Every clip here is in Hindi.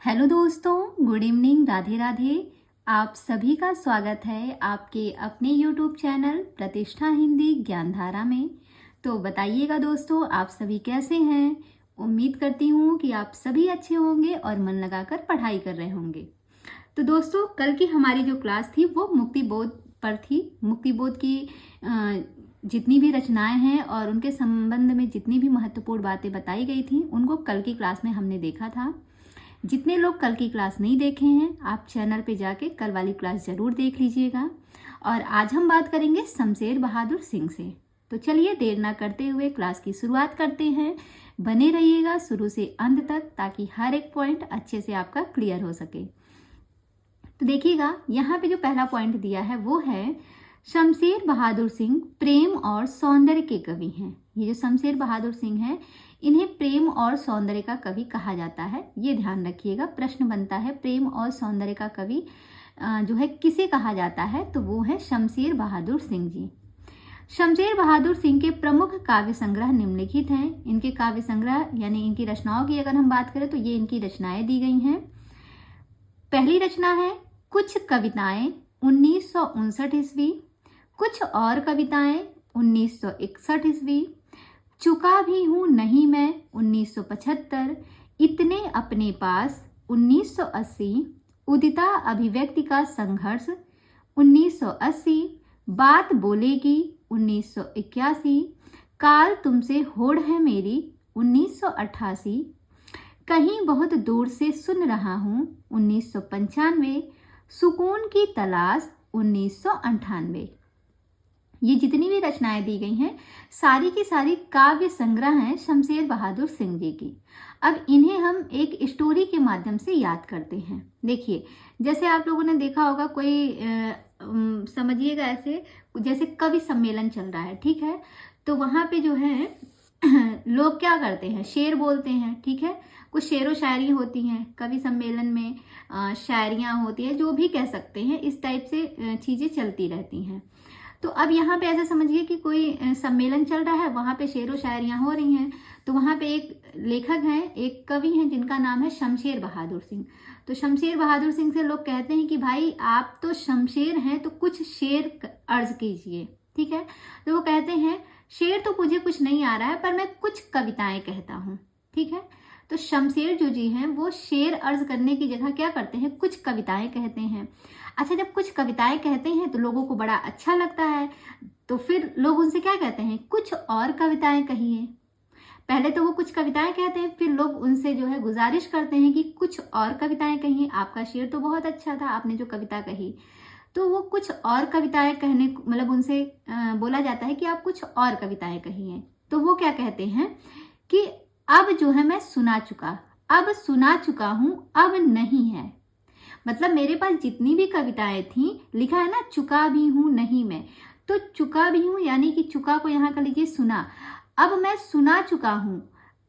हेलो दोस्तों, गुड इवनिंग, राधे राधे। आप सभी का स्वागत है आपके अपने यूट्यूब चैनल प्रतिष्ठा हिंदी ज्ञानधारा में। तो बताइएगा दोस्तों, आप सभी कैसे हैं। उम्मीद करती हूँ कि आप सभी अच्छे होंगे और मन लगाकर पढ़ाई कर रहे होंगे। तो दोस्तों, कल की हमारी जो क्लास थी वो मुक्ति बोध पर थी। मुक्ति बोध की जितनी भी रचनाएं हैं और उनके संबंध में जितनी भी महत्वपूर्ण बातें बताई गई थी उनको कल की क्लास में हमने देखा था। जितने लोग कल की क्लास नहीं देखे हैं, आप चैनल पे जाके कल वाली क्लास ज़रूर देख लीजिएगा। और आज हम बात करेंगे शमशेर बहादुर सिंह से। तो चलिए देर ना करते हुए क्लास की शुरुआत करते हैं। बने रहिएगा शुरू से अंत तक ताकि हर एक पॉइंट अच्छे से आपका क्लियर हो सके। तो देखिएगा, यहाँ पे जो पहला पॉइंट दिया है वो है शमशेर बहादुर सिंह प्रेम और सौंदर्य के कवि हैं। ये जो शमशेर बहादुर सिंह हैं, इन्हें प्रेम और सौंदर्य का कवि कहा जाता है। ये ध्यान रखिएगा, प्रश्न बनता है प्रेम और सौंदर्य का कवि जो है किसे कहा जाता है, तो वो है शमशेर बहादुर सिंह जी। शमशेर बहादुर सिंह के प्रमुख काव्य संग्रह निम्नलिखित हैं। इनके काव्य संग्रह यानी इनकी रचनाओं की अगर हम बात करें तो ये इनकी रचनाएं दी गई हैं। पहली रचना है कुछ कविताएं 1959 ईस्वी, कुछ और कविताएं 1961 ईस्वी, चुका भी हूं नहीं मैं 1975, इतने अपने पास 1980, उदिता अभिव्यक्ति का संघर्ष 1980, बात बोलेगी 1981, काल तुमसे होड़ है मेरी 1988, कहीं बहुत दूर से सुन रहा हूं 1995, सुकून की तलाश 1998। ये जितनी भी रचनाएं दी गई हैं सारी की सारी काव्य संग्रह हैं शमशेर बहादुर सिंह जी की। अब इन्हें हम एक स्टोरी के माध्यम से याद करते हैं। देखिए, जैसे आप लोगों ने देखा होगा, कोई समझिएगा ऐसे जैसे कवि सम्मेलन चल रहा है, ठीक है। तो वहाँ पे जो है लोग क्या करते हैं, शेर बोलते हैं, ठीक है। कुछ शेरो शायरी होती हैं कवि सम्मेलन में, शायरियाँ होती हैं, जो भी कह सकते हैं, इस टाइप से चीज़ें चलती रहती हैं। तो अब यहाँ पे ऐसा समझिए कि कोई सम्मेलन चल रहा है, वहाँ पे शेरो शायरियाँ हो रही हैं। तो वहाँ पे एक लेखक हैं, एक कवि हैं जिनका नाम है शमशेर बहादुर सिंह। तो शमशेर बहादुर सिंह से लोग कहते हैं कि भाई आप तो शमशेर हैं, तो कुछ शेर अर्ज कीजिए, ठीक है। तो वो कहते हैं शेर तो मुझे कुछ नहीं आ रहा है, पर मैं कुछ कविताएं कहता हूँ, ठीक है। तो शमशेर जो जी हैं वो शेर अर्ज करने की जगह क्या करते हैं, कुछ कविताएं कहते हैं। अच्छा, जब कुछ कविताएं कहते हैं तो लोगों को बड़ा अच्छा लगता है, तो फिर लोग उनसे क्या कहते हैं, कुछ और कविताएं कहिए। पहले तो वो कुछ कविताएं कहते हैं, फिर लोग उनसे जो है गुजारिश करते हैं कि कुछ और कविताएं कहिए, आपका शेर तो बहुत अच्छा था, आपने जो कविता कही। तो वो कुछ और कविताएं कहने मतलब उनसे बोला जाता है कि आप कुछ और कविताएं कहिए। तो वो क्या कहते हैं कि अब जो है मैं सुना चुका हूं, अब नहीं है। मतलब मेरे पास जितनी भी कविताएं थी, लिखा है ना चुका भी हूं नहीं मैं, तो चुका भी हूं यानी कि चुका को यहाँ कर लीजिए सुना। अब मैं सुना चुका हूं,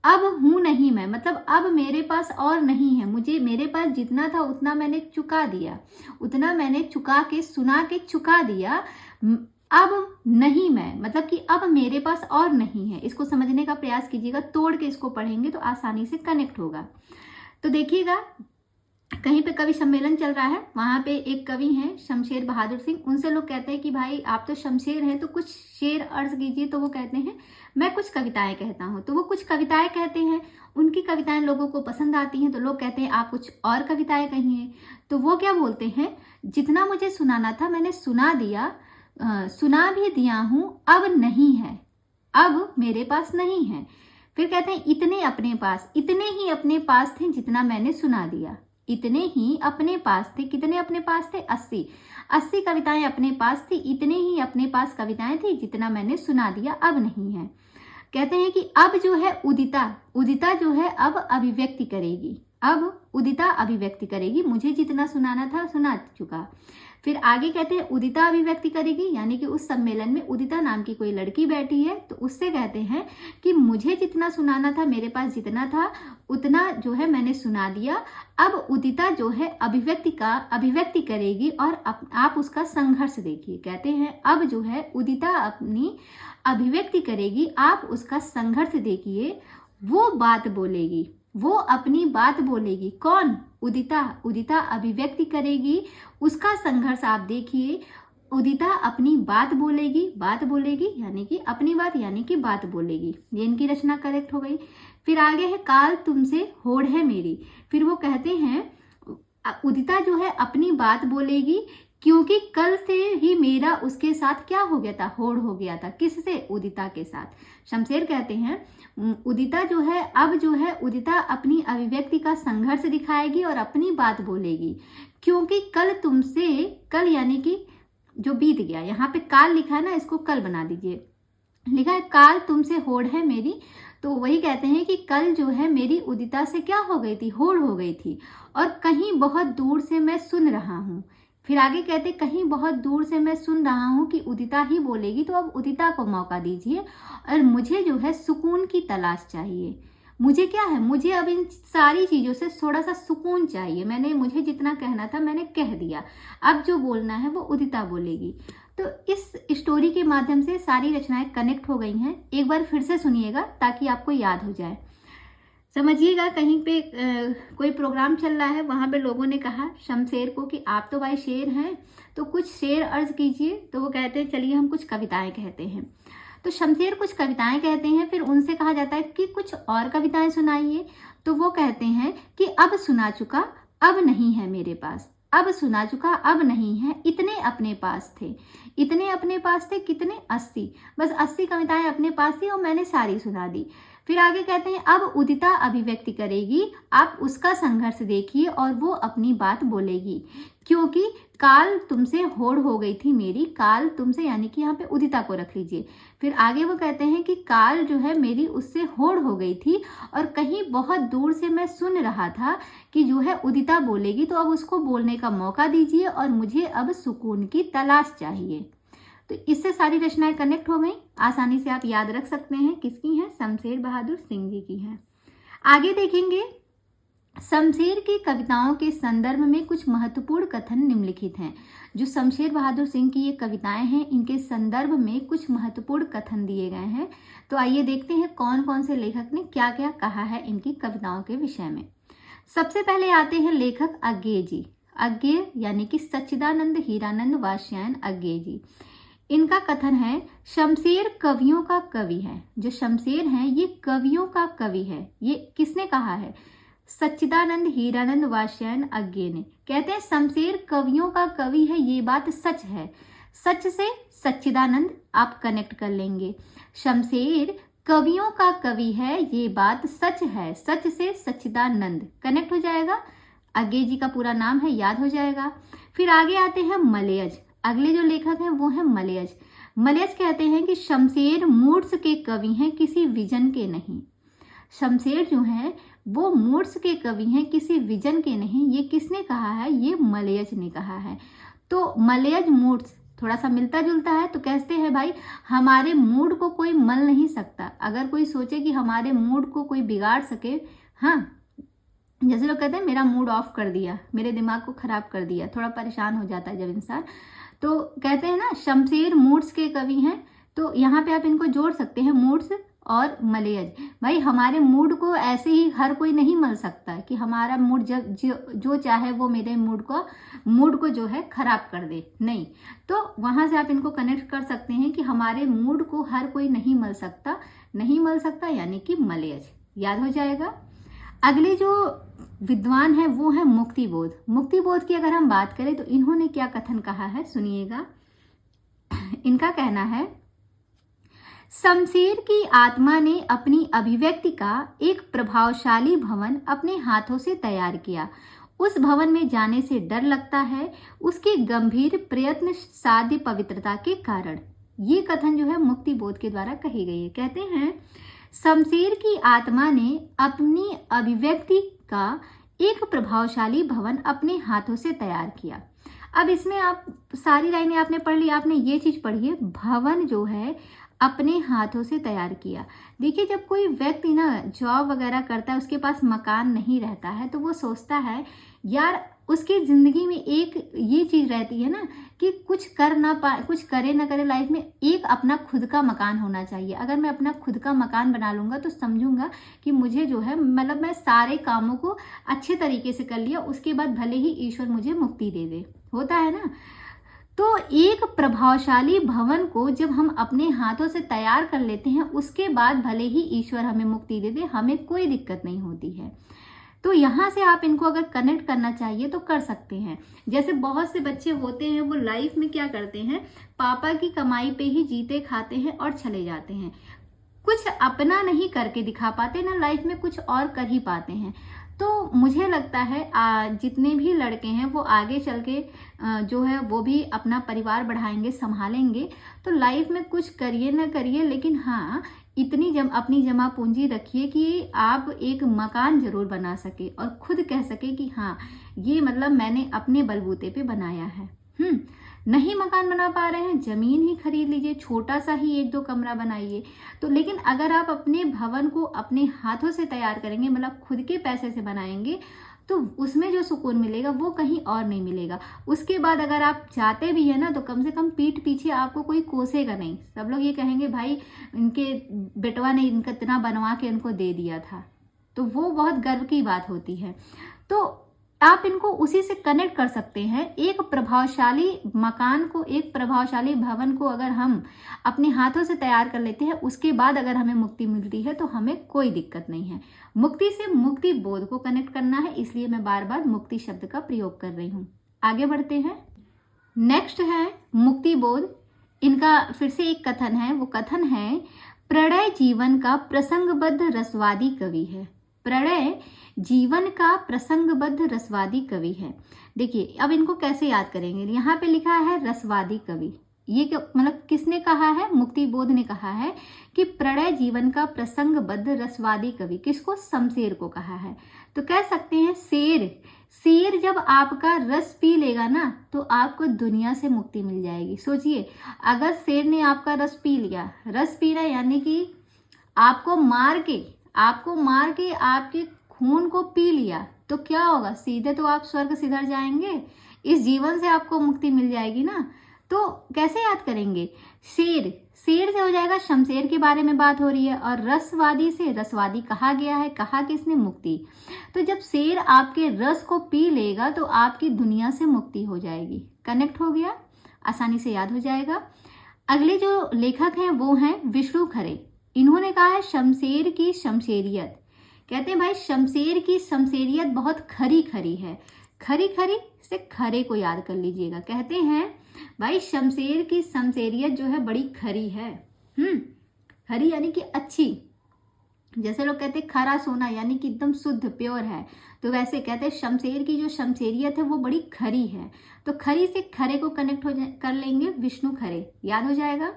अब हूं नहीं मैं, मतलब अब मेरे पास और नहीं है, मुझे मेरे पास जितना था उतना मैंने चुका दिया, उतना मैंने चुका के सुना के चुका दिया। अब नहीं मैं, मतलब कि अब मेरे पास और नहीं है। इसको समझने का प्रयास कीजिएगा, तोड़ के इसको पढ़ेंगे तो आसानी से कनेक्ट होगा। तो देखिएगा, कहीं पे कवि सम्मेलन चल रहा है, वहां पे एक कवि हैं शमशेर बहादुर सिंह, उनसे लोग कहते हैं कि भाई आप तो शमशेर हैं, तो कुछ शेर अर्ज कीजिए। तो वो कहते हैं मैं कुछ कविताएं कहता हूँ। तो वो कुछ कविताएं कहते हैं, उनकी कविताएं लोगों को पसंद आती हैं, तो लोग कहते हैं आप कुछ और कविताएं कहिए। तो वो क्या बोलते हैं, जितना मुझे सुनाना था मैंने सुना दिया, सुना भी दिया हूं, अब नहीं है, अब मेरे पास नहीं है। फिर कहते हैं इतने ही अपने पास थे जितना मैंने सुना दिया। इतने ही अपने पास थे, कितने अपने पास थे, 80 कविताएं अपने पास थी, इतने ही अपने पास कविताएं थी जितना मैंने सुना दिया, अब नहीं है। कहते हैं कि अब जो है उदिता जो है अब अभिव्यक्ति करेगी, अब उदिता अभिव्यक्ति करेगी, मुझे जितना सुनाना था सुना चुका। फिर आगे कहते हैं उदिता अभिव्यक्ति करेगी, यानी कि उस सम्मेलन में उदिता नाम की कोई लड़की बैठी है, तो उससे कहते हैं कि मुझे जितना सुनाना था, मेरे पास जितना था उतना जो है मैंने सुना दिया। अब उदिता जो है अभिव्यक्ति करेगी और आप उसका संघर्ष देखिए। कहते हैं अब जो है उदिता अपनी अभिव्यक्ति करेगी, आप उसका संघर्ष देखिए, वो बात बोलेगी। वो अपनी बात बोलेगी। कौन? उदिता। उदिता अभिव्यक्ति करेगी, उसका संघर्ष आप देखिए। उदिता अपनी बात बोलेगी, बात बोलेगी यानी कि अपनी बात यानी कि बात बोलेगी। ये इनकी रचना करेक्ट हो गई। फिर आगे है काल तुमसे होड़ है मेरी। फिर वो कहते हैं उदिता जो है अपनी बात बोलेगी क्योंकि कल से ही मेरा उसके साथ क्या हो गया था? होड़ हो गया था। किससे? उदिता के साथ। शमशेर कहते हैं उदिता जो है अब जो है उदिता अपनी अभिव्यक्ति का संघर्ष दिखाएगी और अपनी बात बोलेगी क्योंकि कल तुमसे, कल यानी कि जो बीत गया, यहाँ पे काल लिखा है ना, इसको कल बना दीजिए। लिखा है काल तुमसे होड़ है मेरी, तो वही कहते हैं कि कल जो है मेरी उदिता से क्या हो गई थी? होड़ हो गई थी। और कहीं बहुत दूर से मैं सुन रहा हूँ। फिर आगे कहते कहीं बहुत दूर से मैं सुन रहा हूँ कि उदिता ही बोलेगी, तो अब उदिता को मौका दीजिए। और मुझे जो है सुकून की तलाश चाहिए। मुझे क्या है? मुझे अब इन सारी चीज़ों से थोड़ा सा सुकून चाहिए। मुझे जितना कहना था मैंने कह दिया, अब जो बोलना है वो उदिता बोलेगी। तो इस स्टोरी के माध्यम से सारी रचनाएं कनेक्ट हो गई हैं। एक बार फिर से सुनिएगा ताकि आपको याद हो जाए। समझिएगा, कहीं पे कोई प्रोग्राम चल रहा है, वहाँ पे लोगों ने कहा शमशेर को कि आप तो भाई शेर हैं, तो कुछ शेर अर्ज कीजिए। तो वो कहते हैं चलिए हम कुछ कविताएं कहते हैं। तो शमशेर कुछ कविताएं कहते हैं। फिर उनसे कहा जाता है कि कुछ और कविताएं सुनाइए। तो वो कहते हैं कि अब सुना चुका अब नहीं है मेरे पास। अब सुना चुका अब नहीं है, इतने अपने पास थे। इतने अपने पास थे कितने? 80। बस 80 कविताएं अपने पास थी और मैंने सारी सुना दी। फिर आगे कहते हैं अब उदिता अभिव्यक्ति करेगी, आप उसका संघर्ष देखिए और वो अपनी बात बोलेगी क्योंकि काल तुमसे होड़ हो गई थी मेरी। काल तुमसे यानी कि यहाँ पे उदिता को रख लीजिए। फिर आगे वो कहते हैं कि काल जो है मेरी उससे होड़ हो गई थी और कहीं बहुत दूर से मैं सुन रहा था कि जो है उदिता बोलेगी, तो अब उसको बोलने का मौका दीजिए और मुझे अब सुकून की तलाश चाहिए। तो इससे सारी रचनाएं कनेक्ट हो गई। आसानी से आप याद रख सकते हैं किसकी हैं? शमशेर बहादुर सिंह जी की हैं। आगे देखेंगे शमशेर की कविताओं के संदर्भ में कुछ महत्वपूर्ण कथन निम्नलिखित हैं। जो शमशेर बहादुर सिंह की ये कविताएं हैं, इनके संदर्भ में कुछ महत्वपूर्ण कथन दिए गए हैं। तो आइए देखते हैं कौन कौन से लेखक ने क्या क्या कहा है इनकी कविताओं के विषय में। सबसे पहले आते हैं लेखक अज्ञेय जी। अज्ञेय यानी कि सच्चिदानंद हीरानंद वात्स्यायन अज्ञेय जी। इनका कथन है शमशेर कवियों का कवि है। जो शमशेर है ये कवियों का कवि है। ये किसने कहा है? सच्चिदानंद हीरानंद वात्स्यायन अज्ञेय ने। कहते हैं शमशेर कवियों का कवि है, ये बात सच है। सच से सच्चिदानंद आप कनेक्ट कर लेंगे। शमशेर कवियों का कवि है, ये बात सच है। सच से सच्चिदानंद कनेक्ट हो जाएगा। अज्ञेय जी का पूरा नाम है, याद हो जाएगा। फिर आगे आते हैं मलयज। अगले जो लेखक हैं वो हैं मलयज। मलयज कहते हैं कि शमशेर मूड्स के कवि हैं, किसी विजन के नहीं। शमशेर जो हैं वो मूड्स के कवि हैं, किसी विजन के नहीं। ये किसने कहा है? ये मलयज ने कहा है। तो मलयज मूड्स थोड़ा सा मिलता जुलता है। तो कहते हैं भाई हमारे मूड को कोई मल नहीं सकता। अगर कोई सोचे कि हमारे मूड को कोई बिगाड़ सके, हाँ, जैसे लोग कहते हैं मेरा मूड ऑफ कर दिया, मेरे दिमाग को खराब कर दिया, थोड़ा परेशान हो जाता है जब इंसान, तो कहते हैं ना शमशेर मूड्स के कवि हैं। तो यहाँ पे आप इनको जोड़ सकते हैं, मूड्स और मलयज। भाई हमारे मूड को ऐसे ही हर कोई नहीं मल सकता कि हमारा मूड जब जो चाहे वो मेरे मूड को जो है खराब कर दे, नहीं। तो वहाँ से आप इनको कनेक्ट कर सकते हैं कि हमारे मूड को हर कोई नहीं मल सकता। नहीं मल सकता यानी कि मलयज, याद हो जाएगा। अगले जो विद्वान है वो है मुक्तिबोध। मुक्तिबोध की अगर हम बात करें तो इन्होंने क्या कथन कहा है सुनिएगा। इनका कहना है शमशेर की आत्मा ने अपनी अभिव्यक्ति का एक प्रभावशाली भवन अपने हाथों से तैयार किया। उस भवन में जाने से डर लगता है, उसके गंभीर प्रयत्न साध्य पवित्रता के कारण। ये कथन जो है मुक्तिबोध के द्वारा कही गई है। कहते हैं शमशेर की आत्मा ने अपनी अभिव्यक्ति का एक प्रभावशाली भवन अपने हाथों से तैयार किया। अब इसमें आप सारी लाइनें आपने पढ़ ली, आपने ये चीज पढ़ी है, भवन जो है अपने हाथों से तैयार किया। देखिए, जब कोई व्यक्ति ना जॉब वगैरह करता है, उसके पास मकान नहीं रहता है, तो वो सोचता है यार उसकी ज़िंदगी में एक ये चीज़ रहती है ना कि कुछ करे ना करे लाइफ में, एक अपना खुद का मकान होना चाहिए। अगर मैं अपना खुद का मकान बना लूँगा तो समझूंगा कि मुझे जो है मतलब मैं सारे कामों को अच्छे तरीके से कर लिया, उसके बाद भले ही ईश्वर मुझे मुक्ति दे दे। होता है ना। तो एक प्रभावशाली भवन को जब हम अपने हाथों से तैयार कर लेते हैं, उसके बाद भले ही ईश्वर हमें मुक्ति दे दे, हमें कोई दिक्कत नहीं होती है। तो यहाँ से आप इनको अगर कनेक्ट करना चाहिए तो कर सकते हैं। जैसे बहुत से बच्चे होते हैं, वो लाइफ में क्या करते हैं, पापा की कमाई पे ही जीते खाते हैं और चले जाते हैं, कुछ अपना नहीं करके दिखा पाते ना, लाइफ में कुछ और कर ही पाते हैं। तो मुझे लगता है जितने भी लड़के हैं वो आगे चल के जो है वो भी अपना परिवार बढ़ाएंगे, संभालेंगे। तो लाइफ में कुछ करिए ना करिए, लेकिन हाँ इतनी अपनी जमा पूंजी रखिए कि आप एक मकान जरूर बना सके और खुद कह सके कि हाँ ये मतलब मैंने अपने बलबूते पे बनाया है। नहीं मकान बना पा रहे हैं, जमीन ही खरीद लीजिए, छोटा सा ही 1-2 कमरा बनाइए। तो लेकिन अगर आप अपने भवन को अपने हाथों से तैयार करेंगे, मतलब खुद के पैसे से बनाएंगे, तो उसमें जो सुकून मिलेगा वो कहीं और नहीं मिलेगा। उसके बाद अगर आप चाहते भी है ना, तो कम से कम पीठ पीछे आपको कोई कोसेगा नहीं। सब लोग ये कहेंगे भाई इनके बेटवा ने इनका इतना बनवा के इनको दे दिया था, तो वो बहुत गर्व की बात होती है। तो आप इनको उसी से कनेक्ट कर सकते हैं। एक प्रभावशाली मकान को, एक प्रभावशाली भवन को अगर हम अपने हाथों से तैयार कर लेते हैं, उसके बाद अगर हमें मुक्ति मिलती है तो हमें कोई दिक्कत नहीं है। मुक्ति से मुक्ति बोध को कनेक्ट करना है, इसलिए मैं बार बार मुक्ति शब्द का प्रयोग कर रही हूँ। आगे बढ़ते हैं। नेक्स्ट है मुक्ति बोध। इनका फिर से एक कथन है, वो कथन है, प्रणय जीवन का प्रसंगबद्ध रसवादी कवि है। प्रणय जीवन का प्रसंगबद्ध रसवादी कवि है। देखिए अब इनको कैसे याद करेंगे, यहाँ पे लिखा है रसवादी कवि। ये मतलब किसने कहा है, मुक्ति बोध ने कहा है कि प्रणय जीवन का प्रसंगबद्ध रसवादी कवि। किसको, शमशेर को कहा है। तो कह सकते हैं शेर जब आपका रस पी लेगा ना, तो आपको दुनिया से मुक्ति मिल जाएगी। सोचिए, अगर शेर ने आपका रस पी लिया, रस पीना यानी कि आपको मार के आपके खून को पी लिया, तो क्या होगा, सीधे तो आप स्वर्ग सिधर जाएंगे, इस जीवन से आपको मुक्ति मिल जाएगी ना। तो कैसे याद करेंगे, शेर से हो जाएगा, शमशेर के बारे में बात हो रही है, और रसवादी से रसवादी कहा गया है, कहा किसने, मुक्ति। तो जब शेर आपके रस को पी लेगा तो आपकी दुनिया से मुक्ति हो जाएगी। कनेक्ट हो गया, आसानी से याद हो जाएगा। अगले जो लेखक हैं वो हैं विष्णु खरे। इन्होंने कहा है शमशेर की शमशेरियत। कहते हैं भाई शमशेर की शमशेरियत बहुत खरी खरी है। खरी खरी से खरे को याद कर लीजिएगा। कहते हैं भाई शमशेर की शमशेरियत जो है बड़ी खरी है। खरी यानी कि अच्छी। जैसे लोग कहते हैं खरा सोना यानी कि एकदम शुद्ध प्योर है, तो वैसे कहते हैं शमशेर की जो शमशेरियत है वो बड़ी खरी है। तो खरी से खरे को कनेक्ट कर लेंगे, विष्णु खरे, याद हो जाएगा।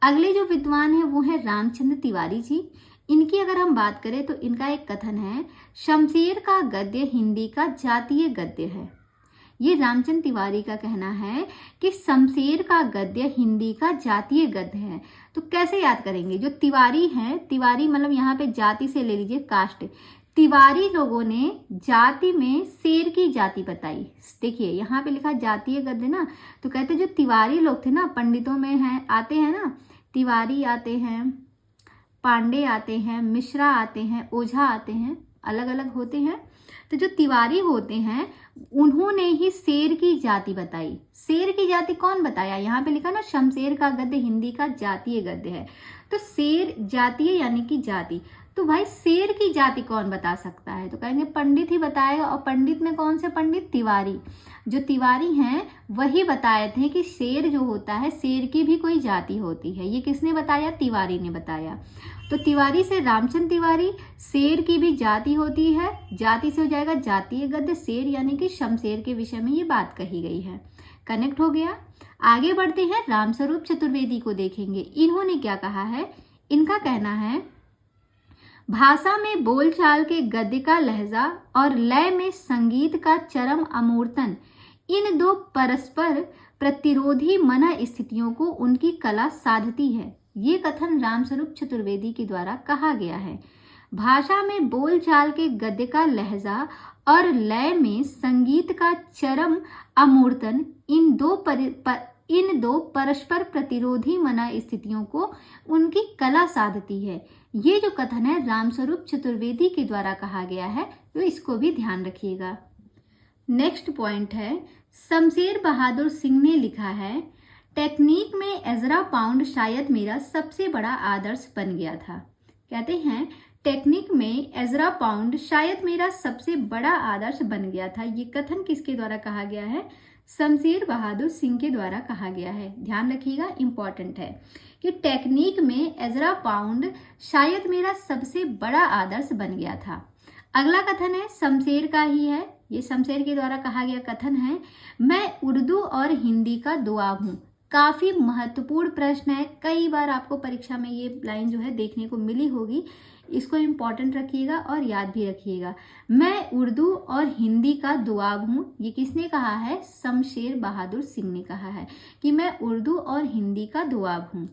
अगले जो विद्वान है वो है रामचंद्र तिवारी जी। इनकी अगर हम बात करें तो इनका एक कथन है, शमशेर का गद्य हिंदी का जातीय गद्य है। ये रामचंद्र तिवारी का कहना है कि शमशेर का गद्य हिंदी का जातीय गद्य है। तो कैसे याद करेंगे, जो तिवारी हैं, तिवारी मतलब यहाँ पे जाति से ले लीजिए, कास्ट। तिवारी लोगों ने जाति में शेर की जाति बताई। देखिए यहाँ पे लिखा जातीय गद्य ना, तो कहते जो तिवारी लोग थे ना, पंडितों में हैं, आते हैं ना, तिवारी आते हैं, पांडे आते हैं, मिश्रा आते हैं, ओझा आते हैं, अलग अलग होते हैं। तो जो तिवारी होते हैं उन्होंने ही शेर की जाति बताई। शेर की जाति कौन बताया, यहाँ पे लिखा ना शमशेर का गद्य हिंदी का जातीय गद्य है। तो शेर जातीय यानी कि जाति। तो भाई शेर की जाति कौन बता सकता है, तो कहेंगे पंडित ही बताएगा। और पंडित में कौन से पंडित, तिवारी। जो तिवारी हैं वही बताए थे कि शेर जो होता है, शेर की भी कोई जाति होती है। ये किसने बताया, तिवारी ने बताया। तो तिवारी से रामचंद्र तिवारी, शेर की भी जाति होती है, जाति से हो जाएगा जातीय गद्य। शेर यानी कि शमशेर के विषय में ये बात कही गई है। कनेक्ट हो गया। आगे बढ़ते हैं, रामस्वरूप चतुर्वेदी को देखेंगे। इन्होंने क्या कहा है, इनका कहना है, भाषा में बोलचाल के गद्य का लहजा और लय में संगीत का चरम अमूर्तन, इन दो परस्पर प्रतिरोधी मन स्थितियों को उनकी कला साधती है। ये कथन रामस्वरूप चतुर्वेदी के द्वारा कहा गया है। भाषा में बोलचाल के गद्य का लहजा और लय में संगीत का चरम अमूर्तन इन दो परस्पर प्रतिरोधी मना स्थितियों को उनकी कला साधती है। ये जो कथन है रामस्वरूप चतुर्वेदी के द्वारा कहा गया है, तो इसको भी ध्यान रखिएगा। नेक्स्ट पॉइंट है, शमशेर बहादुर सिंह ने लिखा है, टेक्निक में एजरा पाउंड शायद मेरा सबसे बड़ा आदर्श बन गया था। कहते हैं टेक्निक में एजरा पाउंड शायद मेरा सबसे बड़ा आदर्श बन गया था। ये कथन किसके द्वारा कहा गया है? शमशेर बहादुर सिंह के द्वारा कहा गया है। ध्यान रखिएगा, इंपॉर्टेंट है कि टेक्निक में एजरा पाउंड शायद मेरा सबसे बड़ा आदर्श बन गया था। अगला कथन है शमशेर का ही है, ये शमशेर के द्वारा कहा गया कथन है, मैं उर्दू और हिंदी का दुआब हूँ। काफी महत्वपूर्ण प्रश्न है, कई बार आपको परीक्षा में ये लाइन जो है देखने को मिली होगी। इसको इम्पोर्टेंट रखिएगा और याद भी रखिएगा। मैं उर्दू और हिंदी का दुआब हूँ, ये किसने कहा है? शमशेर बहादुर सिंह ने कहा है कि मैं उर्दू और हिंदी का दुआब हूँ।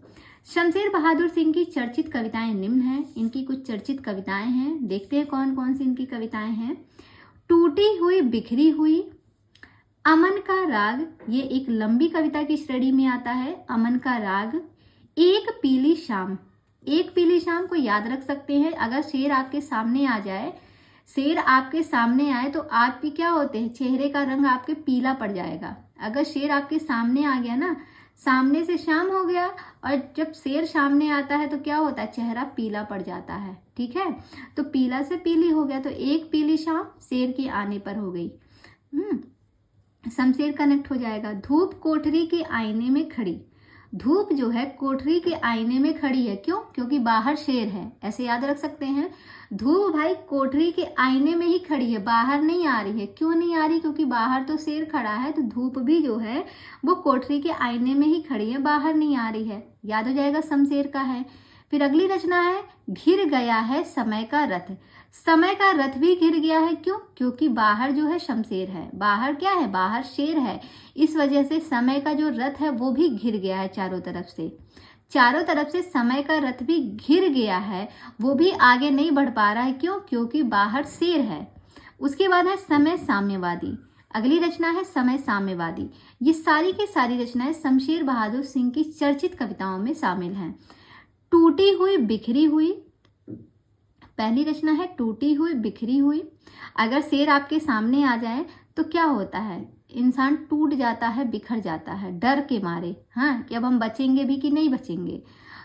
शमशेर बहादुर सिंह की चर्चित कविताएं निम्न हैं। इनकी कुछ चर्चित कविताएं हैं, देखते हैं कौन कौन सी इनकी कविताएं हैं। टूटी हुई बिखरी हुई, अमन का राग, ये एक लंबी कविता की श्रेणी में आता है। अमन का राग, एक पीली शाम। एक पीली शाम को याद रख सकते हैं। अगर शेर आपके सामने आ जाए, शेर आपके सामने आए तो आप भी क्या होते हैं? चेहरे का रंग आपके पीला पड़ जाएगा। अगर शेर आपके सामने आ गया ना, सामने से शाम हो गया, और जब शेर सामने आता है तो क्या होता है? चेहरा पीला पड़ जाता है। ठीक है, तो पीला से पीली हो गया, तो एक पीली शाम शेर के आने पर हो गई। शमशेर कनेक्ट हो जाएगा। धूप कोठरी के आईने में खड़ी, धूप जो है कोठरी के आईने में खड़ी है। क्यों? क्योंकि बाहर शेर है, ऐसे याद रख सकते हैं। धूप भाई कोठरी के आईने में ही खड़ी है, बाहर नहीं आ रही है। क्यों नहीं आ रही? क्योंकि बाहर तो शेर खड़ा है, तो धूप भी जो है वो कोठरी के आईने में ही खड़ी है, बाहर नहीं आ रही है। याद हो जाएगा, शमशेर का है। फिर अगली रचना है, घिर गया है समय का रथ। समय का रथ भी घिर गया है। क्यों? क्योंकि बाहर जो है शमशेर है, बाहर क्या है? बाहर शेर है। इस वजह से समय का जो रथ है वो भी घिर गया है चारों तरफ से। चारों तरफ से समय का रथ भी घिर गया है, वो भी आगे नहीं बढ़ पा रहा है। क्यों? क्योंकि बाहर शेर है। उसके बाद है समय साम्यवादी। अगली रचना है समय साम्यवादी। ये सारी की सारी रचनाएं शमशेर बहादुर सिंह की चर्चित कविताओं में शामिल हैं। टूटी हुई बिखरी हुई, पहली रचना है टूटी हुई बिखरी हुई। अगर शेर आपके सामने आ जाए तो क्या होता है? इंसान टूट जाता है, बिखर जाता है डर के मारे। हाँ, कि अब हम बचेंगे भी कि नहीं बचेंगे।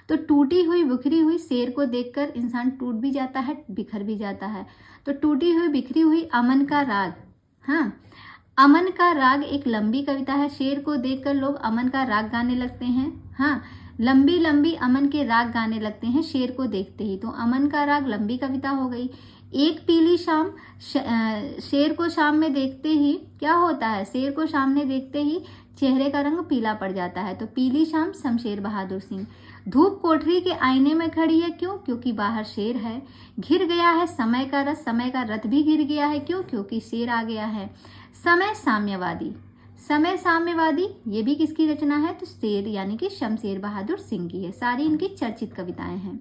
तो टूटी हुई बिखरी हुई, शेर को देखकर इंसान टूट भी जाता है, बिखर भी जाता है। तो टूटी हुई बिखरी हुई, अमन का राग। हाँ, अमन का राग एक लंबी कविता है। शेर को देखकर लोग अमन का राग गाने लगते हैं। हाँ, लंबी लंबी अमन के राग गाने लगते हैं शेर को देखते ही, तो अमन का राग लंबी कविता हो गई। एक पीली शाम, शेर को शाम में देखते ही क्या होता है? शेर को सामने देखते ही चेहरे का रंग पीला पड़ जाता है, तो पीली शाम शमशेर बहादुर सिंह। धूप कोठरी के आईने में खड़ी है। क्यों? क्योंकि बाहर शेर है। घिर गया है समय का रथ, समय का रथ भी घिर गया है। क्यों? क्योंकि शेर आ गया है। समय साम्यवादी, समय साम्यवादी ये भी किसकी रचना है? तो शेर यानी कि शमशेर बहादुर सिंह की है। सारी इनकी चर्चित कविताएं हैं।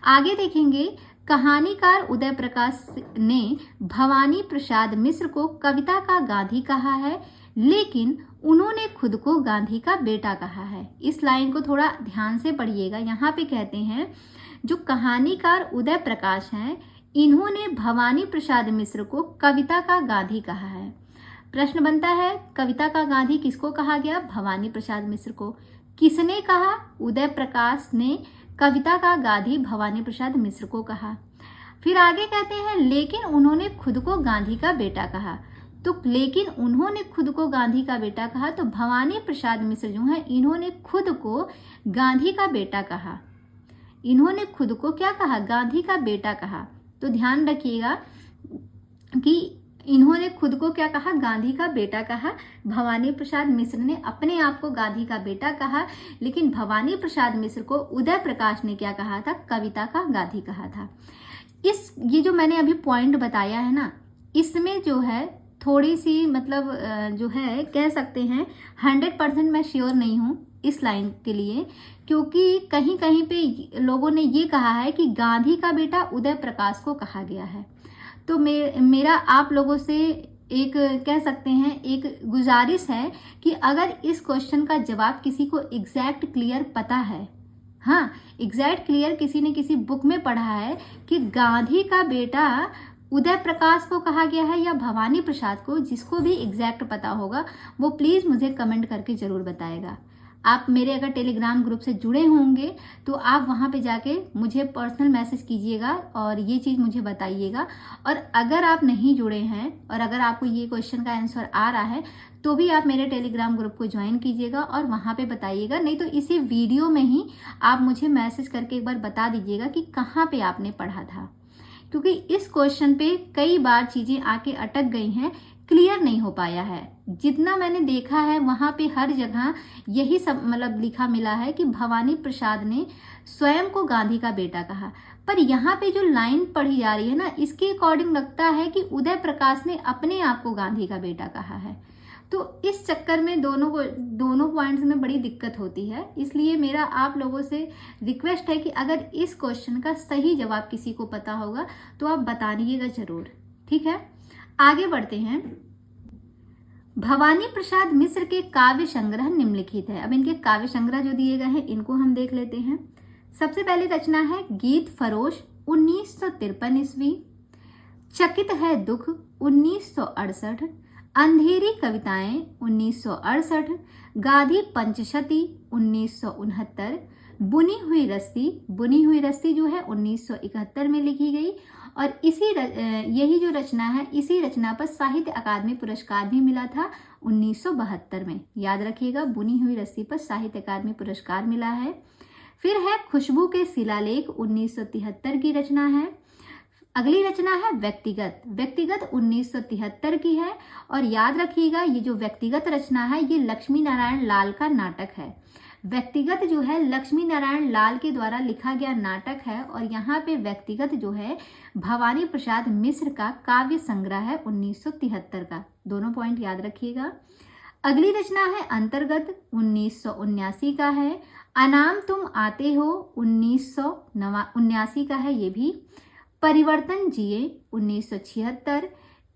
आगे देखेंगे, कहानीकार उदय प्रकाश ने भवानी प्रसाद मिश्र को कविता का गांधी कहा है, लेकिन उन्होंने खुद को गांधी का बेटा कहा है। इस लाइन को थोड़ा ध्यान से पढ़िएगा। यहाँ पे कहते हैं जो कहानीकार उदय प्रकाश हैं, इन्होंने भवानी प्रसाद मिश्र को कविता का गांधी कहा है। प्रश्न बनता है, कविता का गांधी किसको कहा गया? भवानी प्रसाद मिश्र को। किसने कहा? उदय प्रकाश ने कविता का गांधी भवानी प्रसाद मिश्र को कहा। फिर आगे कहते हैं, लेकिन उन्होंने खुद को गांधी का बेटा कहा। तो लेकिन उन्होंने खुद को गांधी का बेटा कहा, तो भवानी प्रसाद मिश्र जो है इन्होंने खुद को गांधी का बेटा कहा। इन्होंने खुद को क्या कहा? गांधी का बेटा कहा। तो ध्यान रखिएगा कि इन्होंने खुद को क्या कहा? गांधी का बेटा कहा। भवानी प्रसाद मिश्र ने अपने आप को गांधी का बेटा कहा, लेकिन भवानी प्रसाद मिश्र को उदय प्रकाश ने क्या कहा था? कविता का गांधी कहा था। ये जो मैंने अभी पॉइंट बताया है ना, इसमें जो है थोड़ी सी मतलब जो है कह सकते हैं 100% मैं श्योर नहीं हूँ इस लाइन के लिए, क्योंकि कहीं कहीं पे लोगों ने ये कहा है कि गांधी का बेटा उदय प्रकाश को कहा गया है। तो मेरा आप लोगों से एक कह सकते हैं एक गुजारिश है कि अगर इस क्वेश्चन का जवाब किसी को एग्जैक्ट क्लियर पता है, हाँ एग्जैक्ट क्लियर किसी ने किसी बुक में पढ़ा है कि गांधी का बेटा उदय प्रकाश को कहा गया है या भवानी प्रसाद को, जिसको भी एग्जैक्ट पता होगा वो प्लीज़ मुझे कमेंट करके ज़रूर बताएगा। आप मेरे अगर टेलीग्राम ग्रुप से जुड़े होंगे तो आप वहाँ पे जाके मुझे पर्सनल मैसेज कीजिएगा और ये चीज़ मुझे बताइएगा। और अगर आप नहीं जुड़े हैं और अगर आपको ये क्वेश्चन का आंसर आ रहा है तो भी आप मेरे टेलीग्राम ग्रुप को ज्वाइन कीजिएगा और वहाँ पे बताइएगा, नहीं तो इसी वीडियो में ही आप मुझे मैसेज करके एक बार बता दीजिएगा कि कहाँ पे आपने पढ़ा था, क्योंकि इस क्वेश्चन पे कई बार चीज़ें आके अटक गई हैं, क्लियर नहीं हो पाया है। जितना मैंने देखा है वहाँ पे हर जगह यही सब मतलब लिखा मिला है कि भवानी प्रसाद ने स्वयं को गांधी का बेटा कहा, पर यहाँ पे जो लाइन पढ़ी जा रही है ना, इसके अकॉर्डिंग लगता है कि उदय प्रकाश ने अपने आप को गांधी का बेटा कहा है। तो इस चक्कर में दोनों पॉइंट्स में बड़ी दिक्कत होती है। इसलिए मेरा आप लोगों से रिक्वेस्ट है कि अगर इस क्वेश्चन का सही जवाब किसी को पता होगा तो आप बताइएगा जरूर, ठीक है। आगे बढ़ते हैं। भवानी प्रसाद मिश्र के काव्य संग्रह निम्नलिखित है। अब इनके काव्य संग्रह जो दिए गए हैं इनको हम देख लेते हैं। सबसे पहले रचना है गीत फरोश 1953 ईस्वी, चकित है दुख 1968, अंधेरी कविताएं 1968, गाधी पंचशती 1969, बुनी हुई रस्सी जो है 1971 में लिखी गई और यही जो रचना है इसी रचना पर साहित्य अकादमी पुरस्कार भी मिला था 1972 में। याद रखिएगा, बुनी हुई रस्सी पर साहित्य अकादमी पुरस्कार मिला है। फिर है खुशबू के शिलालेख 1973 की रचना है। अगली रचना है व्यक्तिगत 1973 की है और याद रखिएगा ये जो व्यक्तिगत रचना है ये लक्ष्मी नारायण लाल का नाटक है। व्यक्तिगत जो है लक्ष्मी नारायण लाल के द्वारा लिखा गया नाटक है और यहाँ पे व्यक्तिगत जो है भवानी प्रसाद मिश्र का काव्य संग्रह है 1973 का। दोनों पॉइंट याद रखिएगा। अगली रचना है अंतर्गत 1979 का है। अनाम तुम आते हो 1979 का है ये भी। परिवर्तन जिए 1976,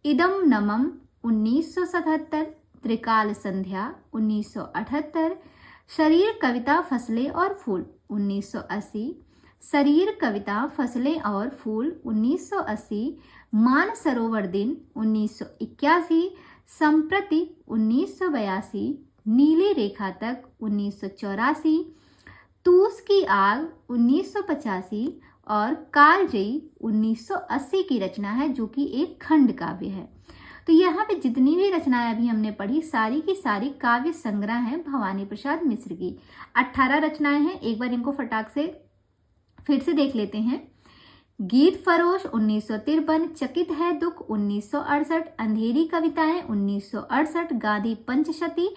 इदम नमम 1977, त्रिकाल संध्या 1978, शरीर कविता फसलें और फूल 1980, शरीर कविता फसलें और फूल 1980, मान सरोवर दिन 1981, संप्रति 1982, नीली रेखा तक 1984, तूस की आग 1985 और कालजयी 1980 की रचना है जो कि एक खंड काव्य है। तो यहाँ पे जितनी भी रचनाएं अभी हमने पढ़ी सारी की सारी काव्य संग्रह हैं भवानी प्रसाद मिश्र की। 18 रचनाएं हैं, एक बार इनको फटाक से फिर से देख लेते हैं। गीत फरोश 1953, चकित है दुख 1968, अंधेरी कविताएं 1968, गाधी पंचशती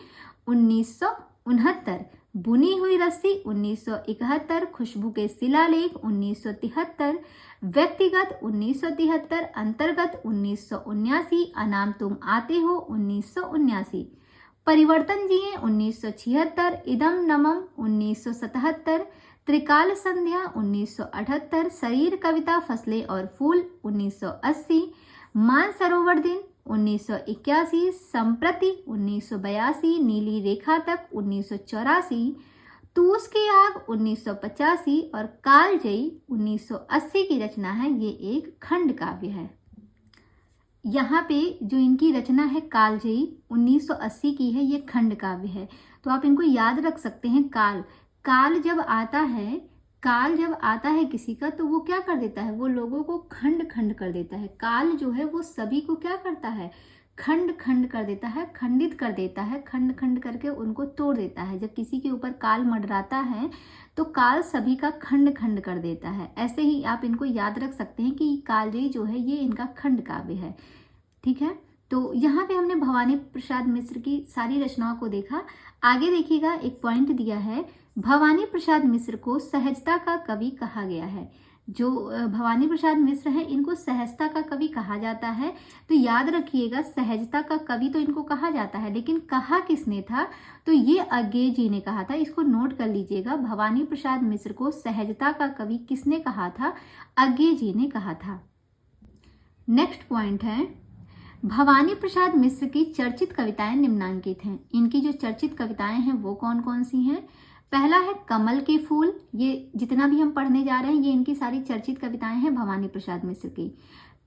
1969, बुनी हुई रस्सी 1971, खुशबू के शिलालेख 1973, व्यक्तिगत 1973, अंतर्गत 1979, अनाम तुम आते हो 1979, परिवर्तन जिए 1976, इदम नमम 1977, त्रिकाल संध्या 1978, शरीर कविता फसलें और फूल 1980, मान सरोवर दिन 1981, संप्रति 1982, नीली रेखा तक 1984, तूस की आग 1985 और कालजयी 1980 की रचना है। ये एक खंड काव्य है। यहाँ पे जो इनकी रचना है कालजयी 1980 की है, ये खंड काव्य है। तो आप इनको याद रख सकते हैं। काल जब आता है किसी का तो वो क्या कर देता है, वो लोगों को खंड खंड कर देता है। काल जो है वो सभी को क्या करता है, खंड खंड कर देता है, खंडित कर देता है, खंड खंड करके उनको तोड़ देता है। जब किसी के ऊपर काल मंडराता है तो काल सभी का खंड खंड कर देता है। ऐसे ही आप इनको याद रख सकते हैं कि कालजयी जो है ये इनका खंड काव्य है, ठीक है। तो यहाँ पे हमने भवानी प्रसाद मिश्र की सारी रचनाओं को देखा। आगे देखिएगा, एक पॉइंट दिया है, भवानी प्रसाद मिश्र को सहजता का कवि कहा गया है। जो भवानी प्रसाद मिश्र हैं इनको सहजता का कवि कहा जाता है। तो याद रखिएगा, सहजता का कवि तो इनको कहा जाता है, लेकिन कहा किसने था? तो ये अज्ञे जी ने कहा था। इसको नोट कर लीजिएगा, भवानी प्रसाद मिश्र को सहजता का कवि किसने कहा था? अज्ञे जी ने कहा था। नेक्स्ट पॉइंट है, भवानी प्रसाद मिश्र की चर्चित कविताएं निम्नांकित हैं। इनकी जो चर्चित कविताएं हैं वो कौन कौन सी हैं? पहला है कमल के फूल। ये जितना भी हम पढ़ने जा रहे हैं ये इनकी सारी चर्चित कविताएं हैं भवानी प्रसाद मिश्र की।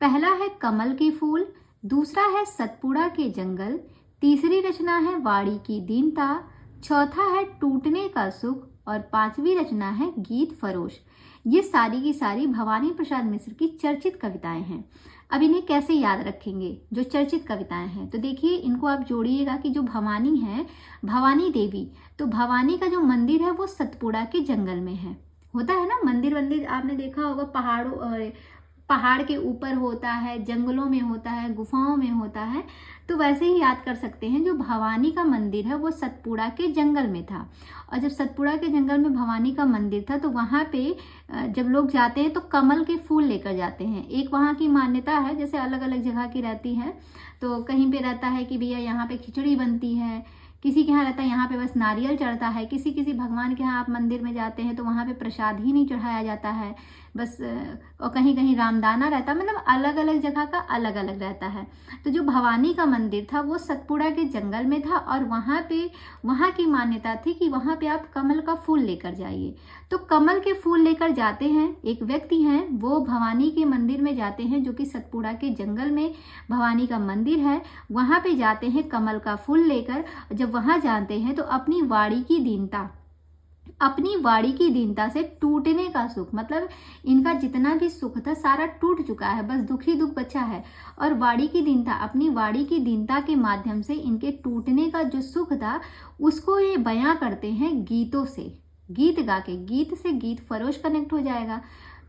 पहला है कमल के फूल, दूसरा है सतपुड़ा के जंगल, तीसरी रचना है वाड़ी की दीनता, चौथा है टूटने का सुख और पांचवी रचना है गीत फरोश। ये सारी की सारी भवानी प्रसाद मिश्र की चर्चित कविताएं हैं। अब इन्हें कैसे याद रखेंगे? जो चर्चित कविताएं हैं, तो देखिए इनको आप जोड़िएगा कि जो भवानी है, भवानी देवी, तो भवानी का जो मंदिर है वो सतपुड़ा के जंगल में है। होता है ना मंदिर आपने देखा होगा, पहाड़ के ऊपर होता है, जंगलों में होता है, गुफाओं में होता है। तो वैसे ही याद कर सकते हैं, जो भवानी का मंदिर है वो सतपुड़ा के जंगल में था। और जब सतपुड़ा के जंगल में भवानी का मंदिर था तो वहाँ पे जब लोग जाते हैं तो कमल के फूल लेकर जाते हैं। एक वहाँ की मान्यता है, जैसे अलग अलग जगह की रहती है, तो कहीं पे रहता है कि भैया यहाँ पे खिचड़ी बनती है, किसी के यहाँ रहता है यहाँ पे बस नारियल चढ़ता है, किसी किसी भगवान के यहाँ आप मंदिर में जाते हैं तो वहाँ पे प्रसाद ही नहीं चढ़ाया जाता है बस, और कहीं कहीं रामदाना रहता है, मतलब अलग अलग जगह का अलग अलग रहता है। तो जो भवानी का मंदिर था वो सतपुड़ा के जंगल में था और वहाँ की मान्यता थी कि वहाँ पे आप कमल का फूल लेकर जाइए। तो कमल के फूल लेकर जाते हैं, एक व्यक्ति हैं वो भवानी के मंदिर में जाते हैं, जो कि सतपुड़ा के जंगल में भवानी का मंदिर है, वहाँ पे जाते हैं कमल का फूल लेकर। जब वहाँ जाते हैं तो अपनी वाड़ी की दीनता से टूटने का सुख, मतलब इनका जितना भी सुख था सारा टूट चुका है, बस दुख ही दुख बचा है। और वाड़ी की दीनता, अपनी वाड़ी की दीनता के माध्यम से इनके टूटने का जो सुख था उसको ये बयां करते हैं गीतों से, गीत गा के। गीत से गीत फरोश कनेक्ट हो जाएगा।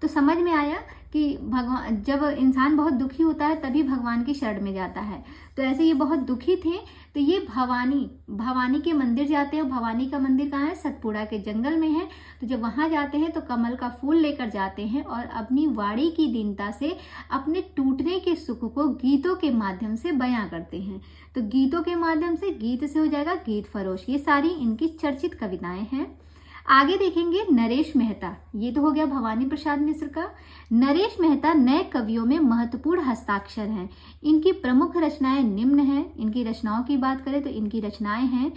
तो समझ में आया कि भगवान, जब इंसान बहुत दुखी होता है तभी भगवान की शरण में जाता है। तो ऐसे ये बहुत दुखी थे, तो ये भवानी के मंदिर जाते हैं। भवानी का मंदिर कहाँ है? सतपुड़ा के जंगल में है। तो जब वहाँ जाते हैं तो कमल का फूल लेकर जाते हैं और अपनी वाड़ी की दीनता से अपने टूटने के सुख को गीतों के माध्यम से बयां करते हैं। तो गीतों के माध्यम से, गीत से हो जाएगा गीत फरोश। ये सारी इनकी चर्चित कविताएं हैं। आगे देखेंगे नरेश मेहता। ये तो हो गया भवानी प्रसाद मिश्र का। नरेश मेहता नए कवियों में महत्वपूर्ण हस्ताक्षर हैं। इनकी प्रमुख रचनाएं निम्न हैं। इनकी रचनाओं की बात करें तो इनकी रचनाएं हैं,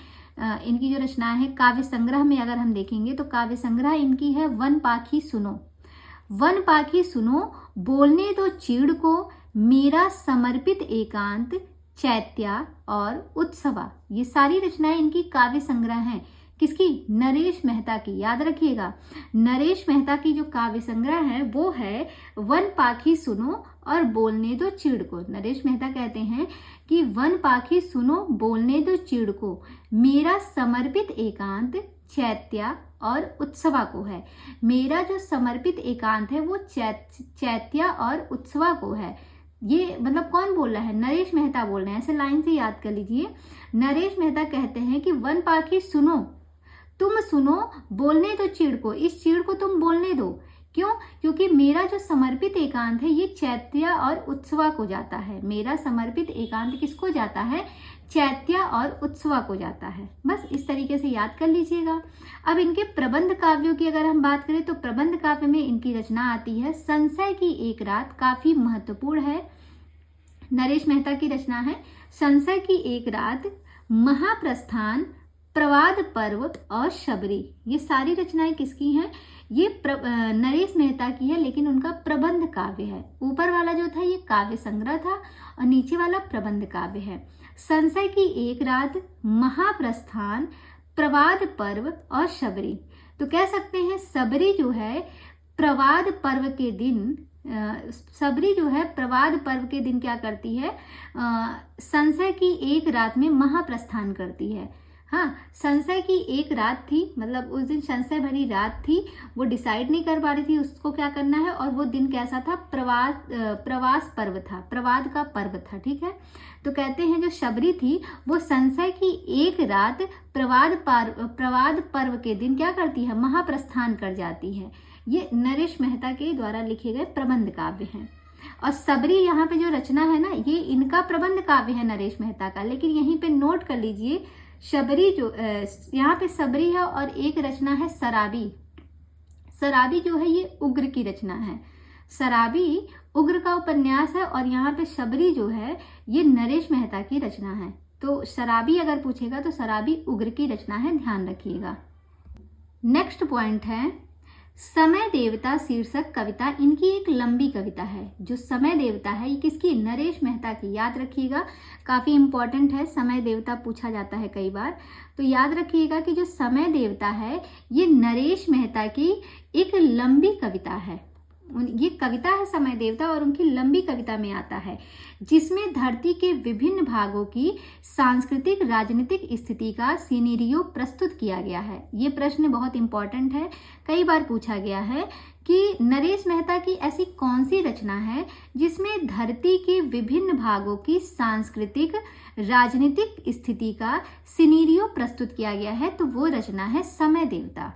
इनकी जो रचनाएं हैं काव्य संग्रह में अगर हम देखेंगे तो काव्य संग्रह इनकी है वन पाखी सुनो, वन पाखी सुनो, बोलने दो चीड़ को, मेरा समर्पित एकांत, चैत्या और उत्सवा। ये सारी रचनाएं इनकी काव्य संग्रह हैं। किसकी? नरेश मेहता की। याद रखिएगा, नरेश मेहता की जो काव्य संग्रह है वो है वन पाखी सुनो और बोलने दो चिड़ को। नरेश मेहता कहते हैं कि वन पाखी सुनो, बोलने दो चिड़ को, मेरा समर्पित एकांत, चैत्या और उत्सवा को है। मेरा जो समर्पित एकांत है वो चैत्या और उत्सवा को है। ये मतलब कौन बोल रहा है? नरेश मेहता बोल रहे हैं। ऐसे लाइन से याद कर लीजिए। नरेश मेहता कहते हैं कि वन पाखी सुनो, तुम सुनो, बोलने दो चीड़ को, इस चीड़ को तुम बोलने दो। क्यों? क्योंकि मेरा जो समर्पित एकांत है ये चैत्या और उत्सवा को जाता है। मेरा समर्पित एकांत किसको जाता है? चैत्या और उत्सवा को जाता है। बस इस तरीके से याद कर लीजिएगा। अब इनके प्रबंध काव्यों की अगर हम बात करें तो प्रबंध काव्य में इनकी रचना आती है संशय की एक रात, काफी महत्वपूर्ण है। नरेश मेहता की रचना है संशय की एक रात, महाप्रस्थान, प्रवाद पर्व और शबरी। ये सारी रचनाएं किसकी हैं? ये नरेश मेहता की है, लेकिन उनका प्रबंध काव्य है। ऊपर वाला जो था ये काव्य संग्रह था और नीचे वाला प्रबंध काव्य है। संशय की एक रात, महाप्रस्थान, प्रवाद पर्व और शबरी। तो कह सकते हैं सबरी जो है प्रवाद पर्व के दिन, सबरी जो है प्रवाद पर्व के दिन क्या करती है? संशय की एक रात में महाप्रस्थान करती है। हाँ, संशय की एक रात थी, मतलब उस दिन संशय भरी रात थी, वो डिसाइड नहीं कर पा रही थी उसको क्या करना है। और वो दिन कैसा था? प्रवास पर्व था, प्रवाद का पर्व था। ठीक है, तो कहते हैं जो शबरी थी वो संशय की एक रात प्रवाद पर्व के दिन क्या करती है? महाप्रस्थान कर जाती है। ये नरेश मेहता के द्वारा लिखे गए प्रबंध काव्य हैं। और सबरी यहाँ पे जो रचना है ना, ये इनका प्रबंध काव्य है नरेश मेहता का। लेकिन यहीं पे नोट कर लीजिए, शबरी जो यहाँ पे सबरी है और एक रचना है सराबी। सराबी जो है ये उग्र की रचना है। सराबी उग्र का उपन्यास है और यहाँ पे शबरी जो है ये नरेश मेहता की रचना है। तो सराबी अगर पूछेगा तो सराबी उग्र की रचना है, ध्यान रखिएगा। नेक्स्ट पॉइंट है समय देवता शीर्षक कविता। इनकी एक लंबी कविता है। जो समय देवता है ये किसकी? नरेश मेहता की। याद रखिएगा, काफी इंपॉर्टेंट है, समय देवता पूछा जाता है कई बार, तो याद रखिएगा कि जो समय देवता है ये नरेश मेहता की एक लंबी कविता है। ये कविता है समय देवता और उनकी लंबी कविता में आता है, जिसमें धरती के विभिन्न भागों की सांस्कृतिक राजनीतिक स्थिति का सिनेरियो प्रस्तुत किया गया है। ये प्रश्न बहुत इंपॉर्टेंट है, कई बार पूछा गया है कि नरेश मेहता की ऐसी कौन सी रचना है जिसमें धरती के विभिन्न भागों की सांस्कृतिक राजनीतिक स्थिति का सिनेरियो प्रस्तुत किया गया है, तो वो रचना है समय देवता।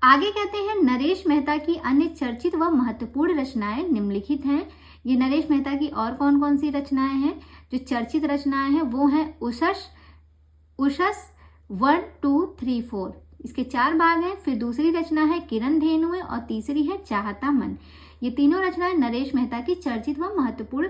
आगे कहते हैं नरेश मेहता की अन्य चर्चित व महत्वपूर्ण रचनाएं निम्नलिखित हैं। ये नरेश मेहता की और कौन कौन सी रचनाएं हैं? जो चर्चित रचनाएं हैं वो हैं उषस 1, 2, 3, 4, इसके 4 भाग हैं। फिर दूसरी रचना है किरण धेनुएं और तीसरी है चाहता मन। ये तीनों रचनाएं नरेश मेहता की चर्चित व महत्वपूर्ण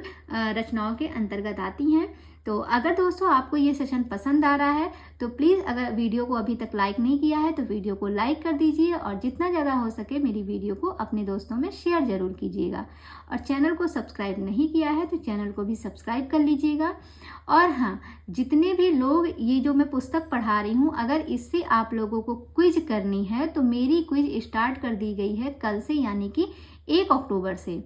रचनाओं के अंतर्गत आती हैं। तो अगर दोस्तों आपको ये सेशन पसंद आ रहा है तो प्लीज़, अगर वीडियो को अभी तक लाइक नहीं किया है तो वीडियो को लाइक कर दीजिए और जितना ज़्यादा हो सके मेरी वीडियो को अपने दोस्तों में शेयर ज़रूर कीजिएगा। और चैनल को सब्सक्राइब नहीं किया है तो चैनल को भी सब्सक्राइब कर लीजिएगा। और हाँ, जितने भी लोग ये जो मैं पुस्तक पढ़ा रही हूँ, अगर इससे आप लोगों को क्विज करनी है तो मेरी क्विज स्टार्ट कर दी गई है कल से, यानी कि 1 अक्टूबर से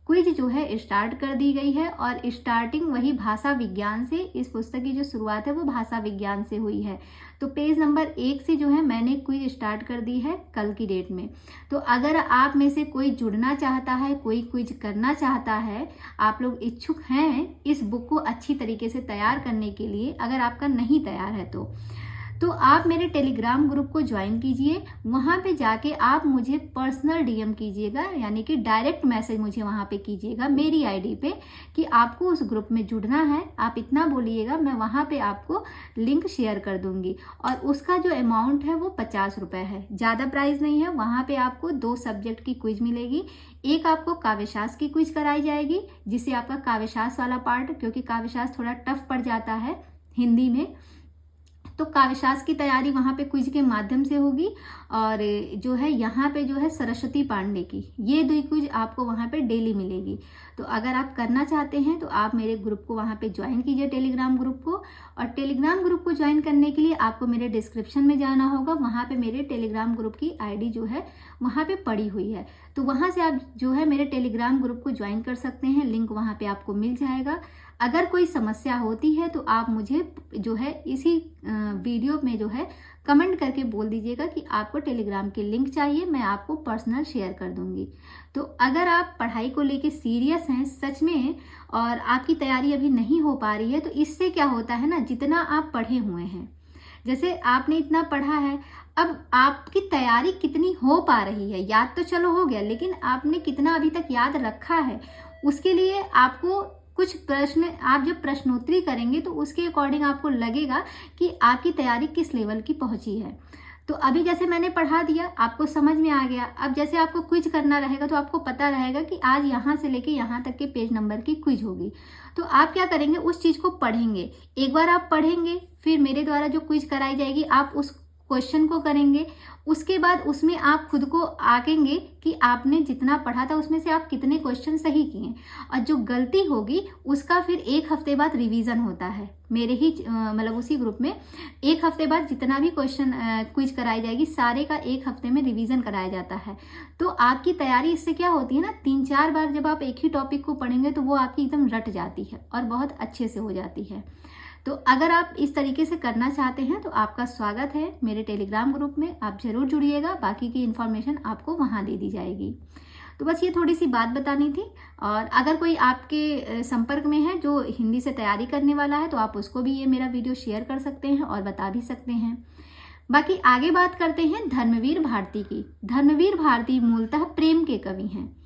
क्विज जो है स्टार्ट कर दी गई है। और स्टार्टिंग वही भाषा विज्ञान से, इस पुस्तक की जो शुरुआत है वो भाषा विज्ञान से हुई है। तो पेज नंबर 1 से जो है मैंने क्विज स्टार्ट कर दी है कल की डेट में। तो अगर आप में से कोई जुड़ना चाहता है, कोई क्विज करना चाहता है, आप लोग इच्छुक हैं इस बुक को अच्छी तरीके से तैयार करने के लिए, अगर आपका नहीं तैयार है तो आप मेरे टेलीग्राम ग्रुप को ज्वाइन कीजिए। वहाँ पे जाके आप मुझे पर्सनल डीएम कीजिएगा, यानी कि डायरेक्ट मैसेज मुझे वहाँ पे कीजिएगा मेरी आईडी पे कि आपको उस ग्रुप में जुड़ना है। आप इतना बोलिएगा, मैं वहाँ पे आपको लिंक शेयर कर दूँगी। और उसका जो अमाउंट है वो 50 रुपये है, ज़्यादा प्राइस नहीं है। वहाँ पर आपको 2 सब्जेक्ट की क्विज मिलेगी। एक आपको काव्यशास्त्र की क्विज कराई जाएगी, जिससे आपका काव्यशास्त्र वाला पार्ट, क्योंकि काव्यशास्त्र थोड़ा टफ पड़ जाता है हिंदी में, तो काव्यशास्त्र की तैयारी वहाँ पे क्विज के माध्यम से होगी। और जो है यहाँ पे जो है सरस्वती पांडे की, ये 2 क्विज आपको वहाँ पे डेली मिलेगी। तो अगर आप करना चाहते हैं तो आप मेरे ग्रुप को वहाँ पे ज्वाइन कीजिए, टेलीग्राम ग्रुप को। और टेलीग्राम ग्रुप को ज्वाइन करने के लिए आपको मेरे डिस्क्रिप्शन में जाना होगा। वहाँ पे मेरे टेलीग्राम ग्रुप की आईडी जो है वहाँ पे पड़ी हुई है, तो वहाँ से आप जो है मेरे टेलीग्राम ग्रुप को ज्वाइन कर सकते हैं। लिंक वहाँ पे आपको मिल जाएगा। अगर कोई समस्या होती है तो आप मुझे जो है इसी वीडियो में जो है कमेंट करके बोल दीजिएगा कि आपको टेलीग्राम की लिंक चाहिए, मैं आपको पर्सनल शेयर कर दूंगी। तो अगर आप पढ़ाई को लेके सीरियस हैं सच में और आपकी तैयारी अभी नहीं हो पा रही है, तो इससे क्या होता है ना, जितना आप पढ़े हुए हैं, जैसे आपने इतना पढ़ा है, अब आपकी तैयारी कितनी हो पा रही है, याद तो चलो हो गया, लेकिन आपने कितना अभी तक याद रखा है, उसके लिए आपको कुछ प्रश्न, आप जब प्रश्नोत्तरी करेंगे तो उसके अकॉर्डिंग आपको लगेगा कि आपकी तैयारी किस लेवल की पहुंची है। तो अभी जैसे मैंने पढ़ा दिया, आपको समझ में आ गया। अब जैसे आपको क्विज करना रहेगा तो आपको पता रहेगा कि आज यहाँ से लेके यहाँ तक के पेज नंबर की क्विज होगी। तो आप क्या करेंगे, उस चीज़ को पढ़ेंगे। एक बार आप पढ़ेंगे, फिर मेरे द्वारा जो क्विज कराई जाएगी आप उस क्वेश्चन को करेंगे। उसके बाद उसमें आप खुद को आंकेंगे कि आपने जितना पढ़ा था उसमें से आप कितने क्वेश्चन सही किए, और जो गलती होगी उसका फिर 1 हफ्ते बाद रिवीजन होता है मेरे ही मतलब उसी ग्रुप में। 1 हफ्ते बाद जितना भी क्वेश्चन क्विज कराई जाएगी सारे का 1 हफ्ते में रिवीजन कराया जाता है। तो आपकी तैयारी इससे क्या होती है ना, 3-4 बार जब आप एक ही टॉपिक को पढ़ेंगे तो वो आपकी एकदम रट जाती है और बहुत अच्छे से हो जाती है। तो अगर आप इस तरीके से करना चाहते हैं तो आपका स्वागत है मेरे टेलीग्राम ग्रुप में, आप ज़रूर जुड़िएगा। बाकी की इन्फॉर्मेशन आपको वहाँ दे दी जाएगी। तो बस ये थोड़ी सी बात बतानी थी। और अगर कोई आपके संपर्क में है जो हिंदी से तैयारी करने वाला है तो आप उसको भी ये मेरा वीडियो शेयर कर सकते हैं और बता भी सकते हैं। बाकी आगे बात करते हैं धर्मवीर भारती की। धर्मवीर भारती मूलतः प्रेम के कवि हैं।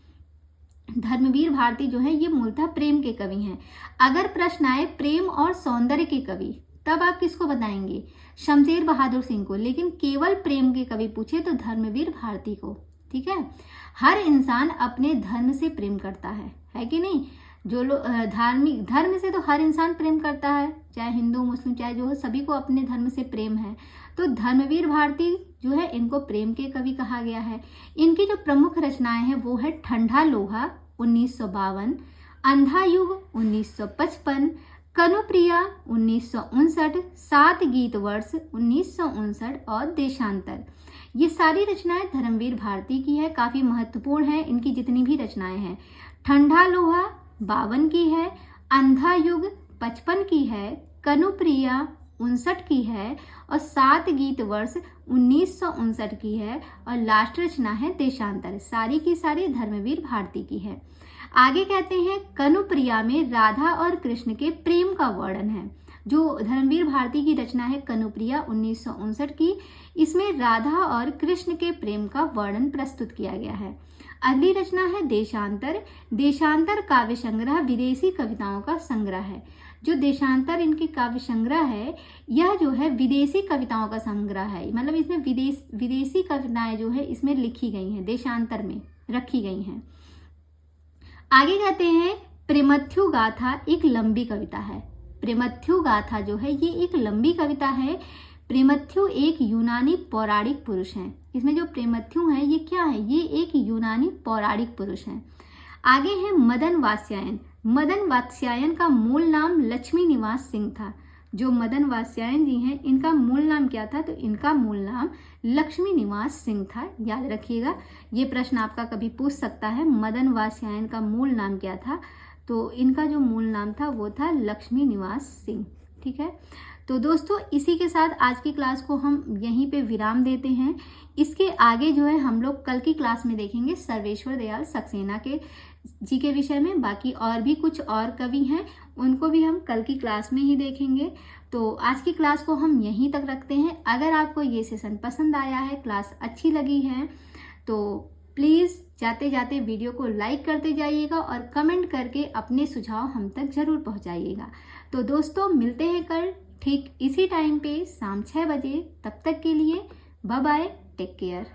धर्मवीर भारती जो है ये मूलतः प्रेम के कवि हैं। अगर प्रश्न आए प्रेम और सौंदर्य के कवि, तब आप किसको बताएंगे? शमशेर बहादुर सिंह को। लेकिन केवल प्रेम के कवि पूछे तो धर्मवीर भारती को। ठीक है। हर इंसान अपने धर्म से प्रेम करता है कि नहीं? जो लोग धार्मिक धर्म से तो हर इंसान प्रेम करता है, चाहे हिंदू मुस्लिम चाहे जो हो, सभी को अपने धर्म से प्रेम है। तो धर्मवीर भारती जो है इनको प्रेम के कवि कहा गया है। इनकी जो प्रमुख रचनाएं हैं वो है ठंडा लोहा 1952, अंधा युग 1955, कनुप्रिया 1959, 7 गीत वर्ष 1959 और देशांतर। ये सारी रचनाएं धर्मवीर भारती की है, काफी महत्वपूर्ण है इनकी जितनी भी रचनाएं हैं। ठंडा लोहा 52 की है, अंधा युग 55 की है, कनुप्रिया 59 की है और 7 गीत वर्ष 1959 की है और लास्ट रचना है देशांतर। सारी की सारी धर्मवीर भारती की है। आगे कहते हैं कनुप्रिया में राधा और कृष्ण के प्रेम का वर्णन है। जो धर्मवीर भारती की रचना है कनुप्रिया 1959 की, इसमें राधा और कृष्ण के प्रेम का वर्णन प्रस्तुत किया गया है। अगली रचना है देशांतर। देशांतर काव्य संग्रह विदेशी कविताओं का संग्रह है। जो देशांतर इनकी काव्य संग्रह है यह जो है विदेशी कविताओं का संग्रह है, मतलब इसमें विदेशी कविताएं जो है इसमें लिखी गई हैं, देशांतर में रखी गई हैं। आगे कहते हैं प्रेमथ्यु गाथा एक लंबी कविता है। प्रेमथ्यु गाथा जो है ये एक लंबी कविता है। प्रेमथ्यु एक यूनानी पौराणिक पुरुष हैं। इसमें जो प्रेमथ्यु है ये क्या है? ये एक यूनानी पौराणिक पुरुष हैं। आगे है मदन वात्स्यायन। मदन वात्स्यायन का मूल नाम लक्ष्मी निवास सिंह था। जो मदन वात्स्यायन जी हैं इनका मूल नाम क्या था? तो इनका मूल नाम लक्ष्मी निवास सिंह था। याद रखिएगा, ये प्रश्न आपका कभी पूछ सकता है, मदन वात्स्यायन का मूल नाम क्या था? तो इनका जो मूल नाम था वो था लक्ष्मी निवास सिंह। ठीक है। तो दोस्तों इसी के साथ आज की क्लास को हम यहीं पे विराम देते हैं। इसके आगे जो है हम लोग कल की क्लास में देखेंगे सर्वेश्वर दयाल सक्सेना के जी के विषय में। बाकी और भी कुछ और कवि हैं उनको भी हम कल की क्लास में ही देखेंगे। तो आज की क्लास को हम यहीं तक रखते हैं। अगर आपको ये सेशन पसंद आया है, क्लास अच्छी लगी है, तो प्लीज़ जाते जाते वीडियो को लाइक करते जाइएगा और कमेंट करके अपने सुझाव हम तक जरूर पहुंचाइएगा। तो दोस्तों मिलते हैं कल ठीक इसी टाइम पे शाम 6 बजे। तब तक के लिए बाय बाय, टेक केयर।